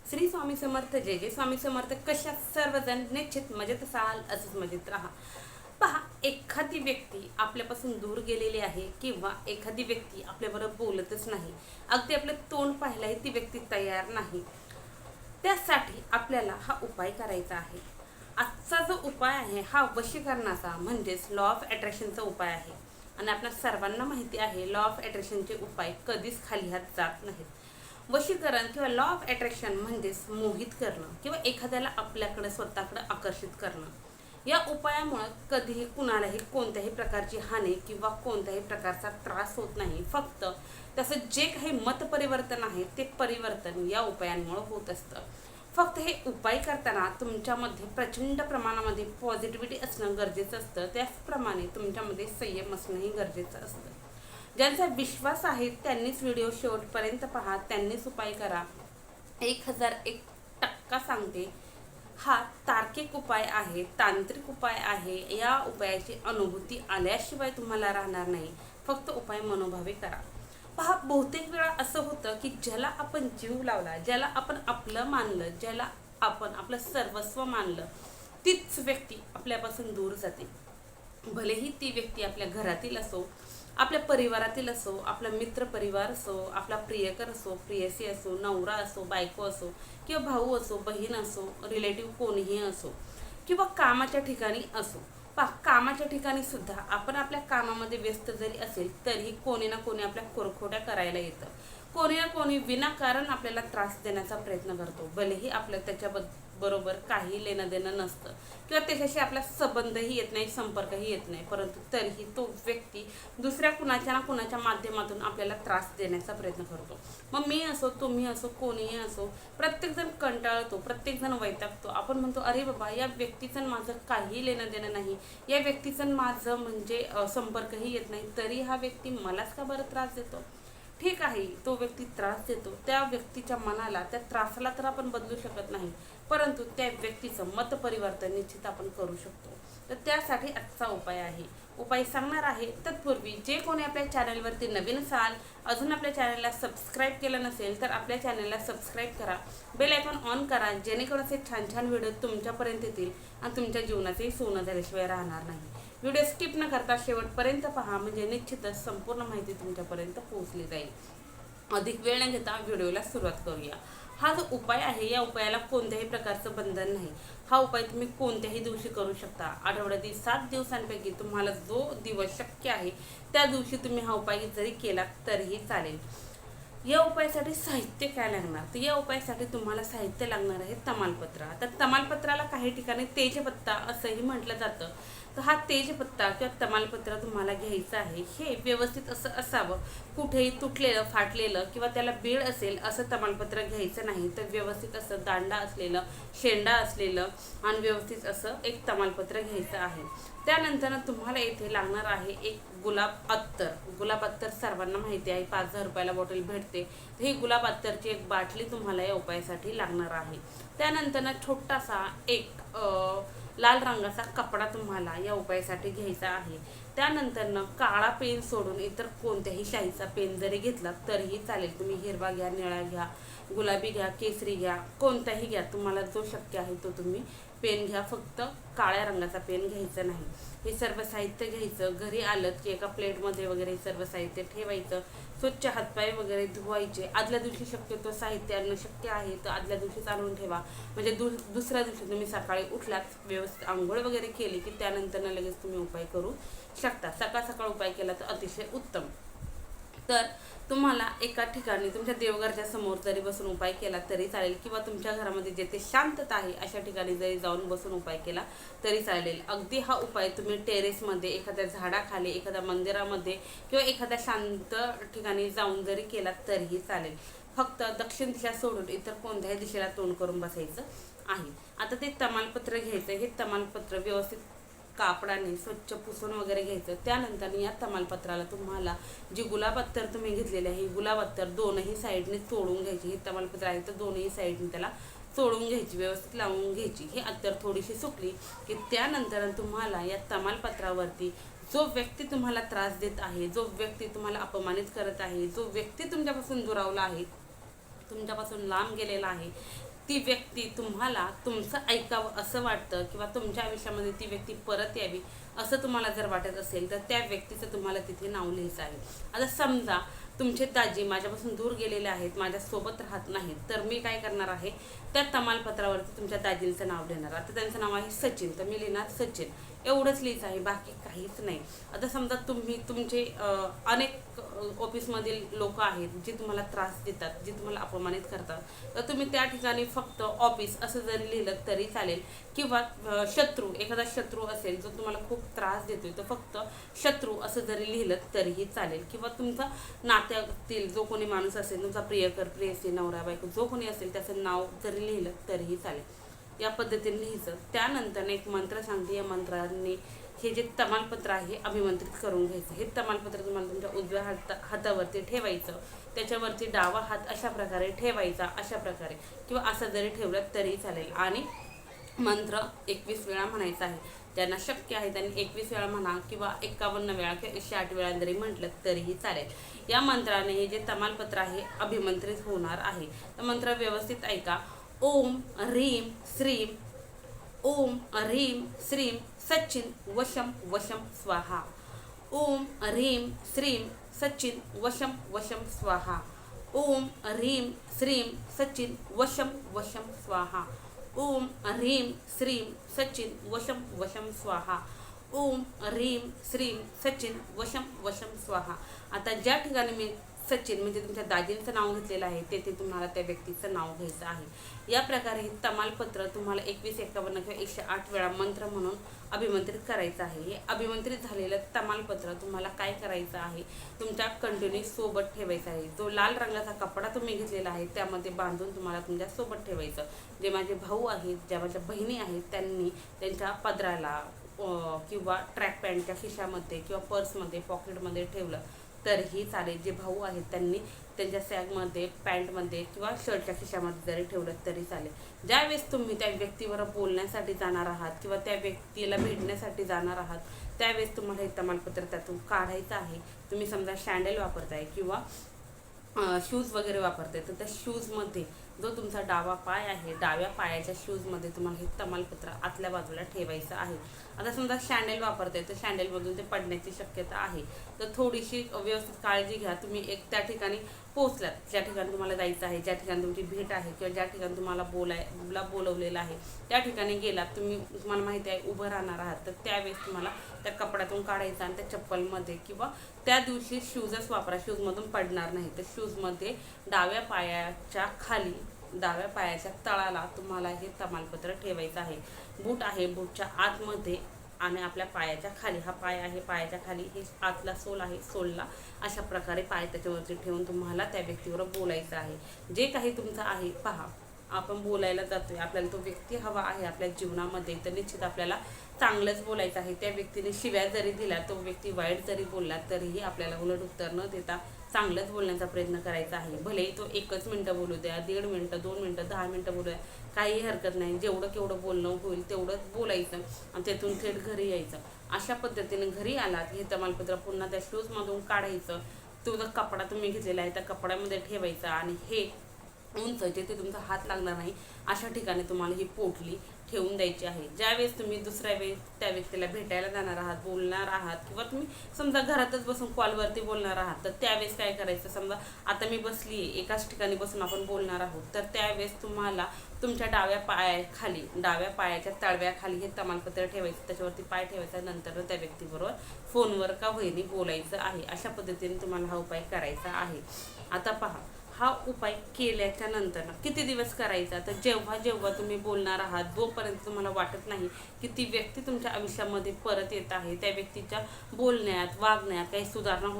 श्री स्वामी समर्थ, जय जय स्वामी समर्थ. कशा सर्वजण निश्चित मजेत असाल, असंच मजेत राहा. पहा, एखादी व्यक्ती आपल्यापासून दूर गेलेली आहे किंवा एखादी व्यक्ती आपल्याबरोबर बोलतच नाही, अगदी आपलं तोंड पाहायलाही ती व्यक्ती तयार नाही. त्यासाठी आपल्याला हा उपाय करायचा आहे. आजचा जो उपाय आहे हा वशीकरणाचा म्हणजेच लॉ ऑफ अट्रॅक्शनचा उपाय आहे. आणि आपल्या सर्वांना माहिती आहे लॉ ऑफ अट्रॅक्शनचे उपाय कधीच खाली हात जात नाहीत. वशीकरण किंवा लॉ ऑफ अट्रॅक्शन म्हणजेच मोहित करणं किंवा एखाद्याला आपल्याकडे स्वतःकडे आकर्षित करणं. या उपायामुळे कधीही कुणालाही कोणत्याही प्रकारची हानी किंवा कोणत्याही प्रकारचा त्रास होत नाही. फक्त त्याचं जे काही मतपरिवर्तन आहे ते परिवर्तन या उपायांमुळे होत असतं. फक्त हे उपाय करताना तुमच्यामध्ये प्रचंड प्रमाणामध्ये पॉझिटिव्हिटी असणं गरजेचं असतं. त्याचप्रमाणे तुमच्यामध्ये संयम असणंही गरजेचं असतं. ज्यांचा विश्वास आहे त्यांनीच व्हिडिओ शेवटपर्यंत पहा, त्यांनीच उपाय करा. 1001% सांगते, हा तार्किक उपाय आहे, तांत्रिक उपाय आहे. या उपायाची अनुभूती आल्याशिवाय तुम्हाला राहणार नाही. फक्त उपाय मनोभावे करा. पहा, बहुतेक वेळा असं होतं की ज्याला आपण जीव लावला, ज्याला आपण आपलं मानलं, ज्याला आपण आपलं सर्वस्व मानलं, तीच व्यक्ती आपल्यापासून दूर जाते. भलेही ती व्यक्ती आपल्या घरातील असो, आपल्या परिवारातील असो, आपला मित्र परिवार असो, आपला प्रियकर असो, प्रियसी असो, नवरा असो, बायको असो किंवा भाऊ असो, बहीण असो, रिलेटिव्ह कोणीही असो किंवा कामाच्या ठिकाणी असो. कामाच्या ठिकाणी सुद्धा आपण आपल्या कामामध्ये व्यस्त जरी असेल तरी कोणी ना कोणी आपल्या कोरखोड्या करायला येतं. कोणी ना कोणी विनाकारण आपल्याला त्रास देण्याचा प्रयत्न करतो. भलेही आपलं त्याच्याबरोबर काही लेणं देणं नसतं किंवा त्याच्याशी आपला संबंधही येत नाही, संपर्कही येत नाही, परंतु तरीही तो व्यक्ती दुसऱ्या कुणाच्या ना कुणाच्या माध्यमातून आपल्याला त्रास देण्याचा प्रयत्न करतो. मग मी असो, तुम्ही असो, कोणीही असो, प्रत्येकजण कंटाळतो, प्रत्येकजण वैतागतो. आपण म्हणतो, अरे बाबा, या व्यक्तीचं माझं काही लेणं देणं नाही, या व्यक्तीचं माझं म्हणजे संपर्कही येत नाही, तरी हा व्यक्ती मलाच का बरं त्रास देतो. ठीक आहे, तो व्यक्ती त्रास देतो, त्या व्यक्तीच्या मनाला, त्या त्रासाला तर आपण बदलू शकत नाही, परंतु त्या व्यक्तीचं मत परिवर्तन निश्चित आपण करू शकतो. तर त्यासाठी आजचा उपाय आहे. उपाय सांगणार आहे तत्पूर्वी जे कोणी आपल्या चॅनलवरती नवीन असाल, अजून आपल्या चॅनलला सबस्क्राईब केलं नसेल तर आपल्या चॅनलला सबस्क्राईब करा, बेल आयकॉन ऑन करा, जेणेकरून असे छान छान व्हिडिओ तुमच्यापर्यंत येतील आणि तुमच्या जीवनाचंही सोनं झाल्याशिवाय राहणार नाही. व्हिडिओ स्किप न करता शेवटपर्यंत पहा, म्हणजे निश्चितच संपूर्ण माहिती तुमच्यापर्यंत पोहोचली जाईल. अधिक वेळ न घेता व्हिडिओला सुरुवात करूया. हा जो उपाय आहे या उपायाला कोणत्याही प्रकारचं बंधन नाही. हा उपाय तुम्ही कोणत्याही दिवशी करू शकता. आठवड्यातील 7 दिवसांपैकी तुम्हाला जो दिवस शक्य आहे त्या दिवशी तुम्ही हा उपाय जरी केला तरीही चालेल. या उपायासाठी साहित्य काय लागणार, तर या उपायासाठी तुम्हाला साहित्य लागणार आहे तमालपत्र. आता तमालपत्राला काही ठिकाणी तेजपत्ता असंही म्हटलं जातं. तर हा तेजपत्ता किंवा तमालपत्र तुम्हाला घ्यायचं आहे. हे व्यवस्थित असं असावं, कुठेही तुटलेलं, फाटलेलं किंवा त्याला बीड असेल असं तमालपत्र घ्यायचं नाही. तर व्यवस्थित असं दांडा असलेलं, शेंडा असलेलं आणि व्यवस्थित असं एक तमालपत्र घ्यायचं आहे. त्यानंतर तुम्हाला येथे लागणार आहे एक गुलाब अत्तर. गुलाब अत्तर सर्वांना माहिती आहे, 5,000 रुपयाला बॉटल भेटते. तर ही गुलाब अत्तरची एक बाटली तुम्हाला या उपायासाठी लागणार आहे. त्यानंतर छोटासा एक लाल रंगाचा कपडा तुम्हाला या उपायासाठी घ्यायचा आहे. त्यानंतर काळा पेन सोडून इतर कोणत्याही शाईचा पेन जरी घेतला तरीही चालेल. तुम्ही हिरवा घ्या, निळा घ्या, गुलाबी घ्या, केसरी घ्या, कोणताही घ्या, तुम्हाला जो शक्य आहे तो तुम्ही पेन घ्या. फक्त काळ्या रंगाचा पेन घ्यायचा नाही. हे सर्व साहित्य घ्यायचं. घरी आलं की एका प्लेटमध्ये वगैरे सर्व साहित्य ठेवायचं. स्वच्छ हातपाय वगैरे धुवायचे. आदल्या दिवशी शक्यतो साहित्य आणणं शक्य आहे तर आदल्या दिवशीच आणून ठेवा, म्हणजे दुसऱ्या दिवशी तुम्ही सकाळी उठलात, व्यवस्थित आंघोळ वगैरे केली की त्यानंतर लगेच तुम्ही उपाय करू शकता. सकाळ सकाळ उपाय केला तर अतिशय उत्तम. तर तुम्हाला एका ठिकाणी तुमच्या देवघरच्या समोर जरी बसून उपाय केला तरी चालेल किंवा तुमच्या घरामध्ये जेथे शांतता आहे अशा ठिकाणी जरी जाऊन बसून उपाय केला तरी चालेल. अगदी हा उपाय तुम्ही टेरेसमध्ये, एखाद्या झाडाखाली, एखाद्या मंदिरामध्ये किंवा एखाद्या शांत ठिकाणी जाऊन जरी केला तरीही चालेल. फक्त दक्षिण दिशा सोडून इतर कोणत्याही दिशेला तोंड करून बसायचं आहे. आता ते तमालपत्र घ्यायचं. हे तमालपत्र व्यवस्थित कापडाने स्वच्छ पुसून वगैरे घ्यायचं. त्यानंतर या तमालपत्राला तुम्हाला जी गुलाब अत्तर तुम्ही घेतलेली आहे, गुलाब अत्तर दोनही साईडने तोडून घ्यायची. हे तमालपत्र आहे तर दोनही साईडने त्याला तोडून घ्यायची, व्यवस्थित लावून घ्यायची. ही अत्तर थोडीशी सुकली की त्यानंतर तुम्हाला या तमालपत्रावरती जो व्यक्ती तुम्हाला त्रास देत आहे, जो व्यक्ती तुम्हाला अपमानित करत आहे, जो व्यक्ती तुमच्यापासून दुरावला आहे, तुमच्यापासून लांब गेलेला आहे, ती व्यक्ती तुम्हाला तुमचं ऐकावं असं वाटतं किंवा तुमच्या आयुष्यामध्ये ती व्यक्ती परत यावी असं तुम्हाला जर वाटत असेल तर त्या व्यक्तीचं तुम्हाला तिथे नाव लिहायचं आहे. आता समजा तुमचे दाजी माझ्यापासून दूर गेलेले आहेत, माझ्यासोबत राहत नाहीत, तर मी काय करणार आहे, त्या तमालपत्रावरती तुमच्या दाजींचं नाव लिहिणार. आता त्यांचं नाव आहे सचिन, तर मी लिहिणार सचिन, एवढंच लिहायचं आहे, बाकी काहीच नाही. आता समजा तुम्ही तुमचे अनेक ऑफिसमधील लोक आहेत जे तुम्हाला त्रास देतात, जे तुम्हाला अपमानित करतात, तर तुम्ही त्या ठिकाणी फक्त ऑफिस असं जरी लिहिलं तरी चालेल. किंवा एखादा शत्रू असेल जो तुम्हाला खूप त्रास देतोय, तर फक्त शत्रू असं जरी लिहिलं तरीही चालेल. किंवा तुमचा नात्यातील जो कोणी माणूस असेल, तुमचा प्रियकर, प्रेयसी, नवरा, बायको जो कोणी असेल त्याचं नाव जरी लिहिलं तरीही चालेल. या पद्धतीने लिहायचं. त्यानंतर एक मंत्र सांगते, या मंत्राने हे जे तमालपत्र आहे अभिमंत्रित करून घ्यायचं. हे तमालपत्र तुम्हाला तुमच्या उजव्या हातावरती ठेवायचं, त्याच्यावरती डावा हात अशा प्रकारे ठेवायचा, अशा प्रकारे किंवा असं जरी ठेवलं तरी चालेल. आणि मंत्र 21 वेळा म्हणायचा आहे. ज्यांना शक्य आहे त्यांनी 21 वेळा म्हणा किंवा 51 वेळा किंवा 108 वेळा जरी म्हटलं तरीही चालेल. या मंत्राने हे जे तमालपत्र आहे अभिमंत्रित होणार आहे. तर मंत्र व्यवस्थित ऐका. ओम ह्रीम श्रीम, ओम ह्रीम श्रीम सचिन वशम वशम स्वाहा. ओम ह्रीम श्रीम सचिन वशम वशम स्वाहा. ओम ह्रीम श्रीम सचिन वशम वशम स्वाहा. ओम ह्रीम श्रीम सचिन वशम वशम स्वाहा. ओम ह्रीम श्रीम सचिन वशम वशम स्वाहा. आता ज्या ठिकाणी मी सचिन म्हणजे तुमच्या दाजींचं नाव घेतलेलं आहे तेथे तुम्हाला त्या व्यक्तीचं नाव घ्यायचं आहे. या प्रकारे हे तमालपत्र तुम्हाला 21, 51 किंवा 108 वेळा मंत्र म्हणून अभिमंत्रित करायचं आहे. हे अभिमंत्रित झालेलं तमालपत्र तुम्हाला काय करायचं आहे, तुमच्या कंटिन्यू सोबत ठेवायचं आहे. जो लाल रंगाचा कपडा तुम्ही घेतलेला आहे त्यामध्ये बांधून तुम्हाला तुमच्या सोबत ठेवायचं. जे माझे भाऊ आहेत, ज्या माझ्या बहिणी आहेत, त्यांनी त्यांच्या पदराला किंवा ट्रॅक पॅन्टच्या खिशामध्ये किंवा पर्समध्ये, पॉकेटमध्ये ठेवलं तरीही चालेल. जे भाऊ आहेत त्यांनी त्यांच्या सॅगमध्ये, पॅन्टमध्ये किंवा शर्टच्या खिशामध्ये जरी ठेवलं तरी चालेल. ज्यावेळेस तुम्ही त्या व्यक्तीवर बोलण्यासाठी जाणार आहात किंवा त्या व्यक्तीला भेटण्यासाठी जाणार आहात त्यावेळेस तुम्हाला हे तमालपत्र त्यातून काढायचं आहे. तुम्ही समजा सँडल वापरताय किंवा शूज वगैरे वापरताय, तर त्या शूजमध्ये जो तुमचा डावा पाय आहे, डाव्या पायाच्या शूजमध्ये तुम्हाला हे तमालपत्र आतल्या बाजूला ठेवायचं आहे. आता समजा सँडल वापरताय तर सँडलमधून ते पडण्याची शक्यता आहे, तर थोडीशी व्यवस्थित काळजी घ्या. तुम्ही त्या ठिकाणी पोहोचलात, ज्या ठिकाणी तुम्हाला जायचं आहे, ज्या ठिकाणी तुमची भेट आहे किंवा ज्या ठिकाणी तुम्हाला बोलवलेलं आहे त्या ठिकाणी गेलात, तुम्हाला माहिती आहे उभं राहणार आहात, तर त्यावेळेस तुम्हाला त्या कपड्यातून काढायचं आणि त्या चप्पलमध्ये किंवा त्या दिवशी शूजच वापरा, शूजमधून पडणार नाही. तर शूजमध्ये डाव्या पायाच्या खाली, डाव्या पायाच्या तळाला तुम्हाला हे तमालपत्र ठेवायचं आहे. बूट आहे, बूटच्या आतमध्ये आणि आपल्या पायाच्या खाली, हा पाय आहे पायाच्या खाली, हे आतला सोल आहे, सोलला अशा प्रकारे पाय त्याच्यावरती ठेवून तुम्हाला त्या व्यक्तीवर बोलायचं आहे. जे काही तुमचं आहे पहा, आपण बोलायला जातोय, आपल्याला तो व्यक्ती हवा आहे आपल्या जीवनामध्ये, तर निश्चित आपल्याला चांगलंच बोलायचं आहे. त्या व्यक्तीने शिव्या जरी दिला, तो व्यक्ती वाईट जरी बोलला तरीही आपल्याला उलट उत्तर न देता चांगलंच बोलण्याचा प्रयत्न करायचा आहे. भलेही तो 1 मिनिटं बोलू द्या, 1.5 मिनिटं, 2 मिनिटं, 10 मिनिटं बोलू द्या, काही हरकत नाही. जेवढं केवढं बोलणं होईल तेवढंच बोलायचं आणि त्यातून थेट घरी यायचं. अशा पद्धतीने घरी आलात हे तमालपत्र पुन्हा त्या शूजमधून काढायचं. तुझा कपडा तुम्ही घेतलेला आहे त्या कपड्यामध्ये ठेवायचा आणि हे उंच जिथे तुमचा हात लागणार नाही अशा ठिकाणी तुम्हाला ही पोटली ठेवून द्यायची आहे. ज्यावेळेस तुम्ही दुसऱ्या वेळेस त्या व्यक्तीला भेटायला जाणार आहात, बोलणार आहात किंवा तुम्ही समजा घरातच बसून कॉलवरती बोलणार आहात, तर त्यावेळेस काय करायचं, समजा आता मी बसली आहे, एकाच ठिकाणी बसून आपण बोलणार आहोत, तर त्यावेळेस तुम्हाला तुमच्या डाव्या पायाखाली, डाव्या पायाच्या तळव्याखाली हे तमालपत्र ठेवायचं, त्याच्यावरती पाय ठेवायचा, नंतर त्या व्यक्तीबरोबर फोनवर का होईनी बोलायचं आहे. अशा पद्धतीने तुम्हाला हा उपाय करायचा आहे. आता पहा, हा उपाय केल्याच्या नंतर किती दिवस करायचा, तर जेव्हा जेव्हा तुम्ही बोलणार आहात, जोपर्यंत तुम्हाला वाटत नाही की ती व्यक्ती तुमच्या आयुष्यामध्ये परत येत आहे, त्या व्यक्तीच्या बोलण्यात, वागण्यात काही सुधारणा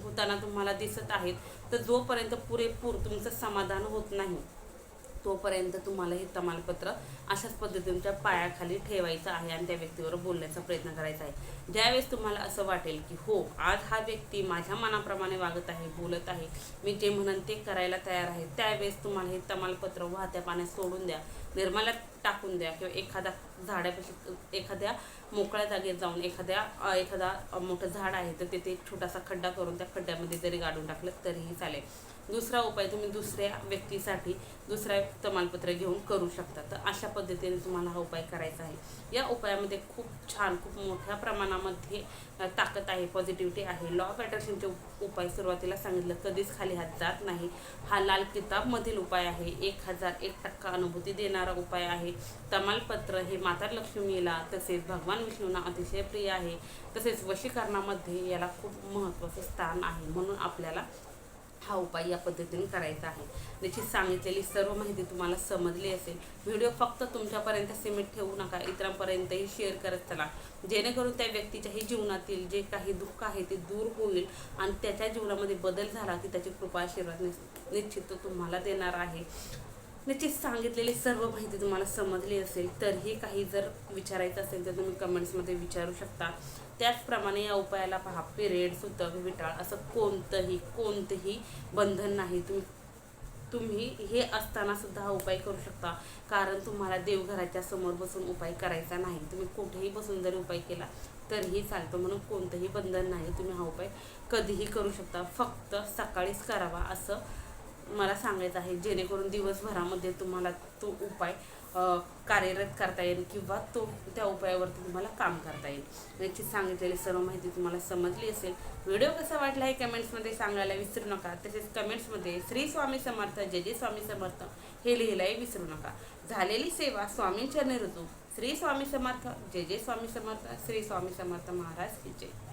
होताना तुम्हाला दिसत आहेत, तर जोपर्यंत पुरेपूर तुमचं समाधान होत नाही तोपर्यंत तुम्हाला हे तमालपत्र अशाच पद्धतीने तुमच्या पायाखाली ठेवायचं आहे आणि त्या व्यक्तीवर बोलण्याचा प्रयत्न करायचा आहे. ज्यावेळेस तुम्हाला असं वाटेल की हो, आज हा व्यक्ती माझ्या मनाप्रमाणे वागत आहे, बोलत आहे, मी जे म्हणन ते करायला तयार आहे, त्यावेळेस तुम्हाला हे तमालपत्र वाहत्या पाण्यात सोडून द्या, निर्मल्यात टाकून द्या किंवा एखाद्या झाडापाशी, एखाद्या मोकळ्या जागेत जाऊन एखादा मोठं झाड आहे तर तिथे एक छोटासा खड्डा करून त्या खड्ड्यामध्ये जरी गाडून टाकलं तरीही चालेल. दुसरा उपाय तुम्ही दुसऱ्या व्यक्तीसाठी दुसरा तमालपत्र घेऊन करू शकता. तर अशा पद्धतीने तुम्हाला हा उपाय करायचा आहे. या उपायामध्ये खूप छान, खूप मोठ्या प्रमाणामध्ये ताकद आहे, पॉझिटिव्हिटी आहे. लॉ ऑफ अट्रॅक्शनचे उपाय सुरुवातीला सांगितलं, कधीच खाली हात जात नाही. हा लाल किताबमधील उपाय आहे. 1001% अनुभूती देणारा उपाय आहे. तमालपत्र हे माता लक्ष्मीला तसेच भगवान विष्णूंना अतिशय प्रिय आहे. तसेच वशीकरणामध्ये याला खूप महत्त्वाचं स्थान आहे. म्हणून आपल्याला हा उपाय या पद्धतीने करायचा आहे. त्याची सांगितलेली सर्व माहिती तुम्हाला समजली असेल. व्हिडिओ फक्त तुमच्यापर्यंत सीमित ठेवू नका, इतरांपर्यंतही शेअर करत चला, जेणेकरून त्या व्यक्तीच्याही जीवनातील जे काही दुःख आहे ते दूर होईल आणि त्याच्या जीवनामध्ये बदल झाला की त्याची कृपा आशीर्वाद निश्चित तुम्हाला देणार आहे. निश्चित सांगितलेली सर्व माहिती तुम्हाला समजली असेल. तरीही काही जर विचारायचं असेल तर तुम्ही कमेंट्समध्ये विचारू शकता. त्याचप्रमाणे या उपायाला पहा, पिरियड, सुतक, विटाळ असं कोणतेही बंधन नाही. तुम्ही हे असताना सुद्धा हा उपाय करू शकता. कारण तुम्हाला देवघराच्या समोर बसून उपाय करायचा नाही. तुम्ही कुठेही बसून जरी उपाय केला तरीही चालतो. म्हणून कोणतंही बंधन नाही. तुम्ही हा उपाय कधीही करू शकता. फक्त सकाळीच करावा असं मला सांगायचं आहे, जेणेकरून दिवसभरामध्ये तुम्हाला तो उपाय कार्यरत करता येईल किंवा त्या उपायावरती तुम्हाला काम करता येईल. याची सांगितलेली सर्व माहिती तुम्हाला समजली असेल. व्हिडिओ कसा वाटला हे कमेंट्समध्ये सांगायला विसरू नका. तसेच कमेंट्समध्ये श्री स्वामी समर्थ, जय जय स्वामी समर्थ हे लिहिलाही विसरू नका. झालेली सेवा स्वामींच्या रुजू. श्री स्वामी समर्थ, जय जय स्वामी समर्थ, श्री स्वामी समर्थ महाराज की जय.